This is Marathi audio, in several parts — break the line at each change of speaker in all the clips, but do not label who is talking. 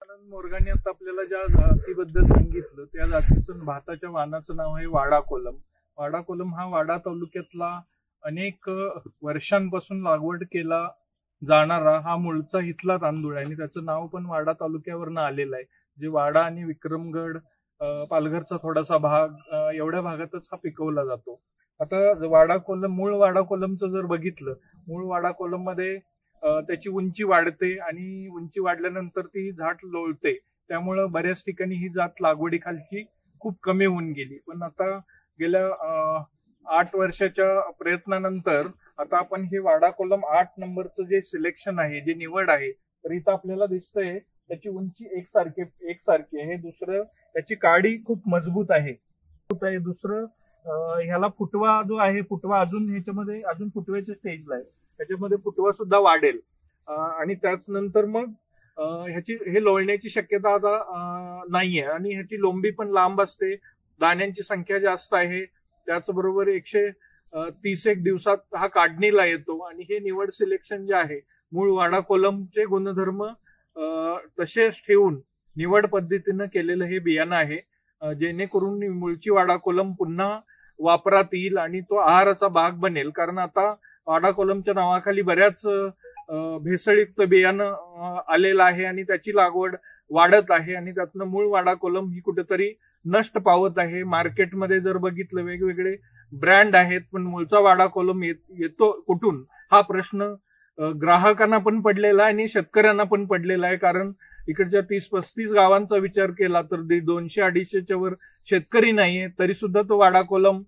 आनंद मोरगांनी आता आपल्याला ज्या जातीबद्दल सांगितलं त्या जातीचं भाताच्या वाणाचं नाव आहे वाडा कोलम. वाडा कोलम हा वाडा तालुक्यातला अनेक वर्षांपासून लागवड केला जाणारा हा मूळचा इथला तांदूळ आहे आणि त्याचं नाव पण वाडा तालुक्यावरनं आलेलं आहे. जे वाडा आणि विक्रमगड पालघरचा थोडासा भाग एवढ्या भागातच हा पिकवला जातो. आता वाडा कोलम मूळ वाडा कोलमचं जर बघितलं, मूळ वाडा कोलम मध्ये त्याची उंची वाढते आणि उंची वाढल्यानंतर ती झाड लोळते. त्यामुळं बऱ्याच ठिकाणी ही जात लागवडीखालची खूप कमी होऊन गेली. पण आता गेल्या 8 वर्षाच्या प्रयत्नानंतर आता आपण हे वाडा कोलम 8 नंबरचं जे सिलेक्शन आहे, जे निवड आहे, तर इथं आपल्याला दिसतंय त्याची उंची एकसारखी आहे. दुसरं त्याची काडी खूप मजबूत आहे. दुसरं ह्याला फुटवा जो आहे, फुटवा अजून ह्याच्यामध्ये अजून फुटव्याच्या स्टेजला आहे. त्याच्यामध्ये फुटवा सुद्धा वाढेल आणि त्यानंतर मग हे लोळण्याची शक्यता आता नाहीये आणि ह्याची लोंबी पण लांब असते. दाण्यांची संख्या जास्त आहे. त्याचबरोबर 131 दिवसात हा काढणीला येतो आणि हे निवड सिलेक्शन जे आहे, मूळ वाडा कोलमचे गुणधर्म तसेच ठेवून निवड पद्धतीनं केलेलं हे बियाणं आहे, जेणेकरून मूळची वाडा कोलम पुन्हा वापरात येईल आणि तो आहाराचा भाग बनेल. कारण आता वाडा कोलमच्या नावाखाली बऱ्याच भेसळयुक्त बियाणं आलेलं आहे आणि त्याची लागवड वाढत आहे आणि त्यातनं मूळ वाडा कोलम ही कुठेतरी नष्ट पावत आहे. मार्केटमध्ये जर बघितलं वेगवेगळे ब्रँड आहेत, पण मूळचा वाडा कोलम येतो कुठून हा प्रश्न ग्राहकांना पण पडलेला आहे आणि शेतकऱ्यांना पण पडलेला आहे. कारण इकडच्या 30-35 गावांचा विचार केला तर 200-250च्या वर शेतकरी नाहीये, तरी सुद्धा तो वाडा कोलम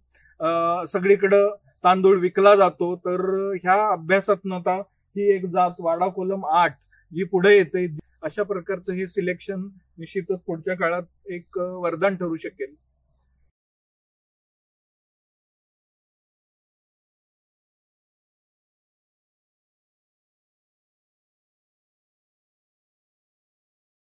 सगळीकडं तांदूळ विकला जातो. तर ह्या अभ्यासातनं आता ही एक जात वाडा कोलम 8 जी पुढे येते, अशा प्रकारचं हे सिलेक्शन निश्चितच पुढच्या काळात एक वरदान ठरू शकेल.